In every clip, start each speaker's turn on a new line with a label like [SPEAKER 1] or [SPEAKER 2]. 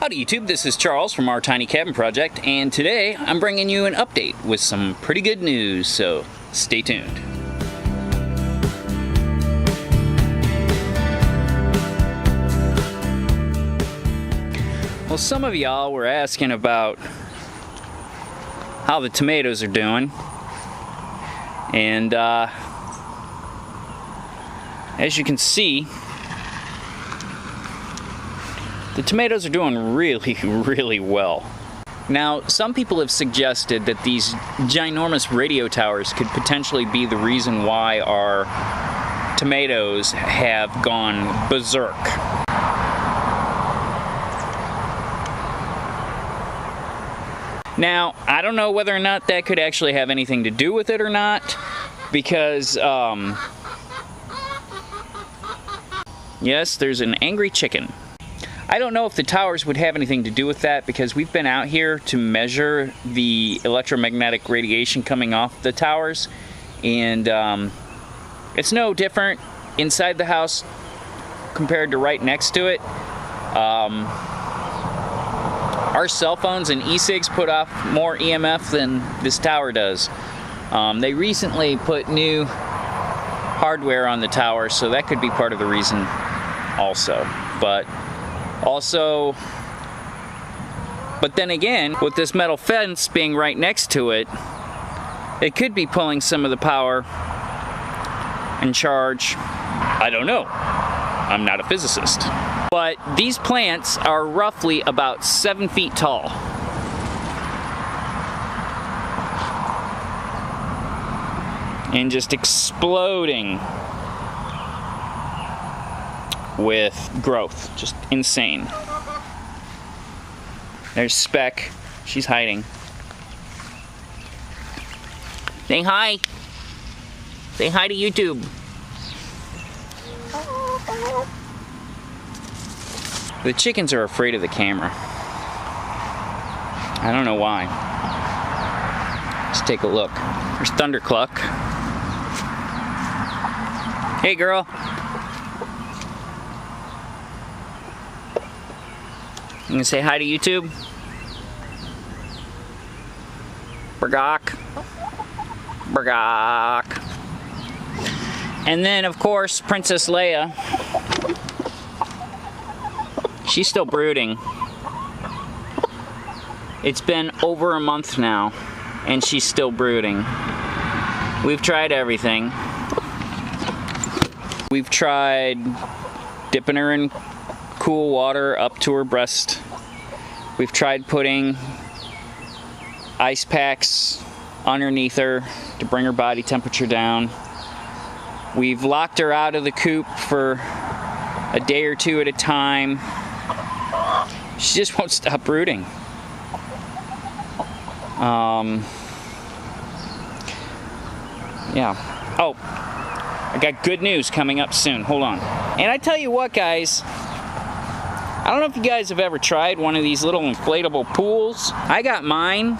[SPEAKER 1] Howdy YouTube, this is Charles from our Tiny Cabin Project, and today I'm bringing you an update with some pretty good news, so stay tuned. Well, some of y'all were asking about how the tomatoes are doing, and as you can see, the tomatoes are doing really well. Now, some people have suggested that these ginormous radio towers could potentially be the reason why our tomatoes have gone berserk. Now, I don't know whether or not that could actually have anything to do with it or not, because, yes, there's an angry chicken. I don't know if the towers would have anything to do with that, because we've been out here to measure the electromagnetic radiation coming off the towers, and it's no different inside the house compared to right next to it. Our cell phones and e-cigs put off more EMF than this tower does. They recently put new hardware on the tower, so that could be part of the reason also. But then again, with this metal fence being right next to it, it could be pulling some of the power and charge. I don't know. I'm not a physicist. But these plants are roughly about 7 feet tall. And just exploding with growth. Just insane. There's Speck. She's hiding. Say hi. Say hi to YouTube. The chickens are afraid of the camera. I don't know why. Let's take a look. There's Thundercluck. Hey girl. You gonna say hi to YouTube? Burgok. Burgok. And then of course Princess Leia. She's still brooding. It's been over a month now, and she's still brooding. We've tried everything. We've tried dipping her in cool water up to her breast. We've tried putting ice packs underneath her to bring her body temperature down. We've locked her out of the coop for a day or two at a time. She just won't stop brooding. Yeah. Oh, I got good news coming up soon. Hold on. And I tell you what, guys, I don't know if you guys have ever tried one of these little inflatable pools. I got mine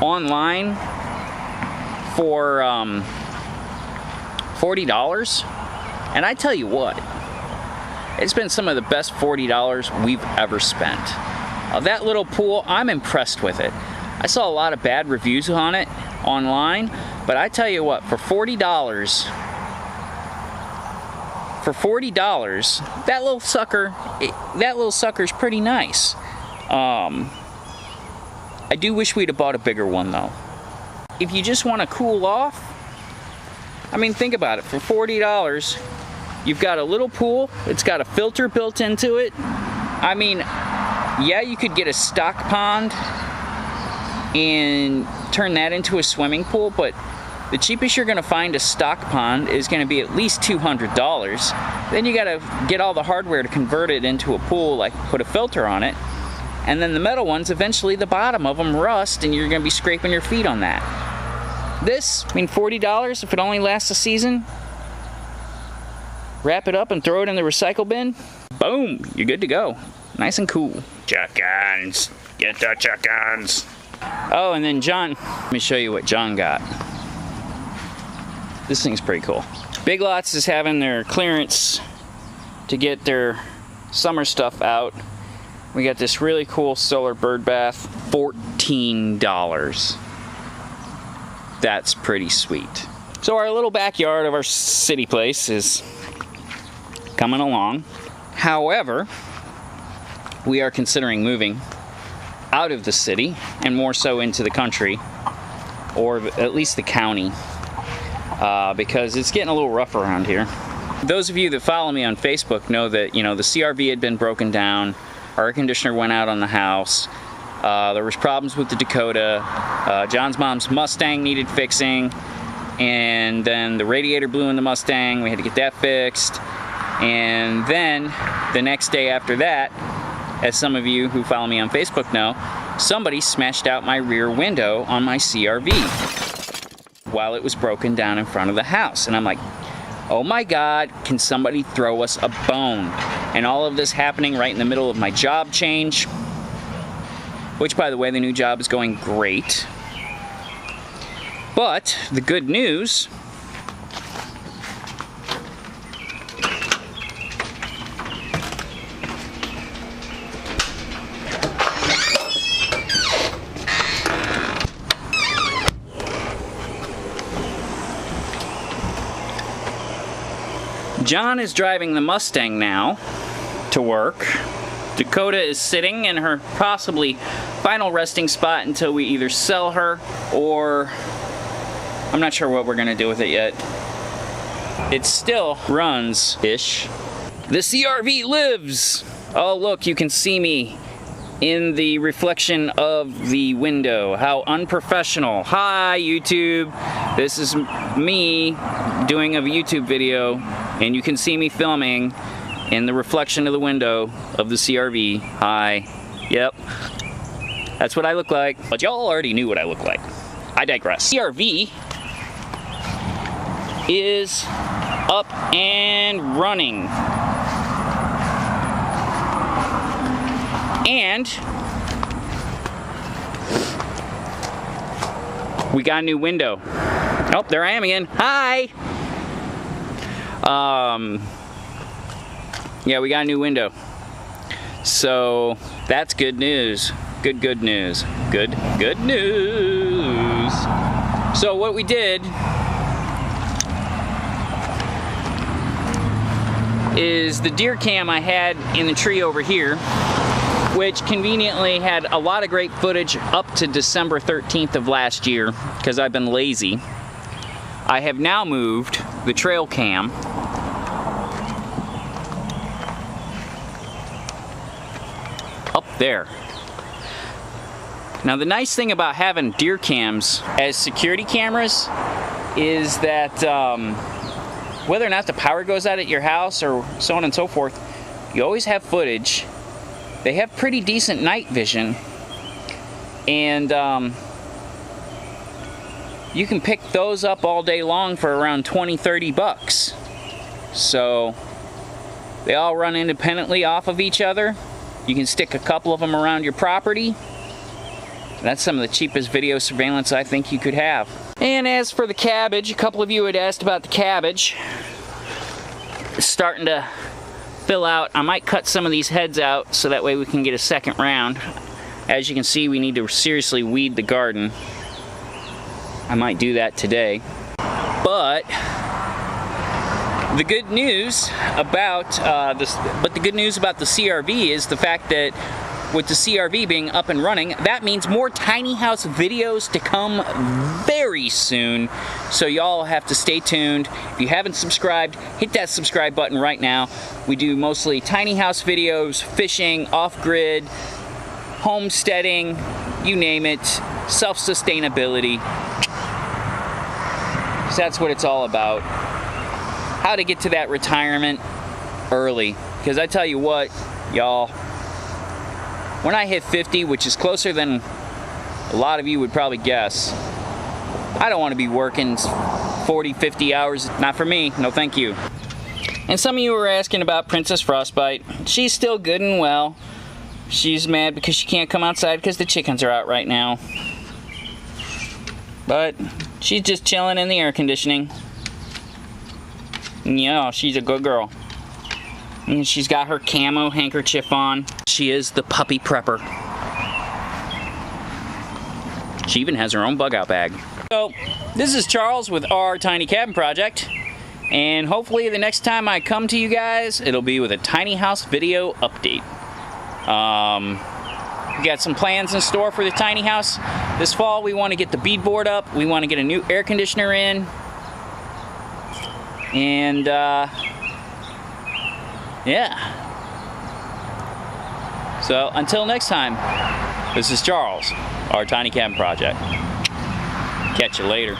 [SPEAKER 1] online for $40. And I tell you what, it's been some of the best $40 we've ever spent. That little pool, I'm impressed with it. I saw a lot of bad reviews on it online, but I tell you what, for $40, that little sucker's pretty nice. I do wish we'd have bought a bigger one though. If you just want to cool off, I mean, think about it. For $40, you've got a little pool. It's got a filter built into it. I mean, yeah, you could get a stock pond and turn that into a swimming pool, but the cheapest you're gonna find a stock pond is gonna be at least $200. Then you gotta get all the hardware to convert it into a pool, like put a filter on it. And then the metal ones, eventually the bottom of them rust and you're gonna be scraping your feet on that. This, I mean, $40, if it only lasts a season, wrap it up and throw it in the recycle bin, boom, you're good to go. Nice and cool. Chickens, get the chickens. Oh, and then John, let me show you what John got. This thing's pretty cool. Big Lots is having their clearance to get their summer stuff out. We got this really cool solar bird bath, $14. That's pretty sweet. So our little backyard of our city place is coming along. However, we are considering moving out of the city and more so into the country, or at least the county, because it's getting a little rough around here. Those of you that follow me on Facebook know that, you know, the CRV had been broken down, our air conditioner went out on the house, there was problems with the Dakota, John's mom's Mustang needed fixing, and then the radiator blew in the Mustang, we had to get that fixed, and then the next day after that, as some of you who follow me on Facebook know, somebody smashed out my rear window on my CRV while it was broken down in front of the house. And I'm like, oh my God, can somebody throw us a bone? And all of this happening right in the middle of my job change, which, by the way, the new job is going great. But the good news John is driving the Mustang now to work. Dakota is sitting in her possibly final resting spot until we either sell her or I'm not sure what we're gonna do with it yet. It still runs-ish. The CRV lives! Oh look, you can see me in the reflection of the window. How unprofessional. Hi YouTube, this is me doing a YouTube video and you can see me filming in the reflection of the window of the CRV. Hi. Yep. That's what I look like. But y'all already knew what I look like. I digress. CRV is up and running. And we got a new window. Oh, there I am again. Hi. Yeah, we got a new window. So that's good news. Good news. Good news. So what we did is the deer cam I had in the tree over here, which conveniently had a lot of great footage up to December 13th of last year, because I've been lazy. I have now moved the trail cam up there. Now the nice thing about having deer cams as security cameras is that whether or not the power goes out at your house or so on and so forth, you always have footage. They have pretty decent night vision, and you can pick those up all day long for around 20-30 bucks. So they all run independently off of each other. You can stick a couple of them around your property. That's some of the cheapest video surveillance I think you could have. And as for the cabbage, a couple of you had asked about the cabbage. It's starting to fill out. I might cut some of these heads out so that way we can get a second round. As you can see, we need to seriously weed the garden. I might do that today. But the good news about the good news about the CRV is the fact that with the CRV being up and running, that means more tiny house videos to come very soon. So y'all have to stay tuned. If you haven't subscribed, hit that subscribe button right now. We do mostly tiny house videos, fishing, off-grid, homesteading, you name it, self-sustainability. So that's what it's all about. How to get to that retirement early. Because I tell you what, y'all, when I hit 50, which is closer than a lot of you would probably guess, I don't want to be working 40, 50 hours. Not for me. No, thank you. And some of you were asking about Princess Frostbite. She's still good and well. She's mad because she can't come outside because the chickens are out right now. But she's just chilling in the air conditioning. Yeah, she's a good girl. And she's got her camo handkerchief on. She is the puppy prepper. She even has her own bug out bag. So, this is Charles with our tiny cabin project. And hopefully the next time I come to you guys, it'll be with a tiny house video update. We got some plans in store for the tiny house. This fall we want to get the beadboard up. We want to get a new air conditioner in. And yeah. So until next time, this is Charles, our tiny cabin project. Catch you later.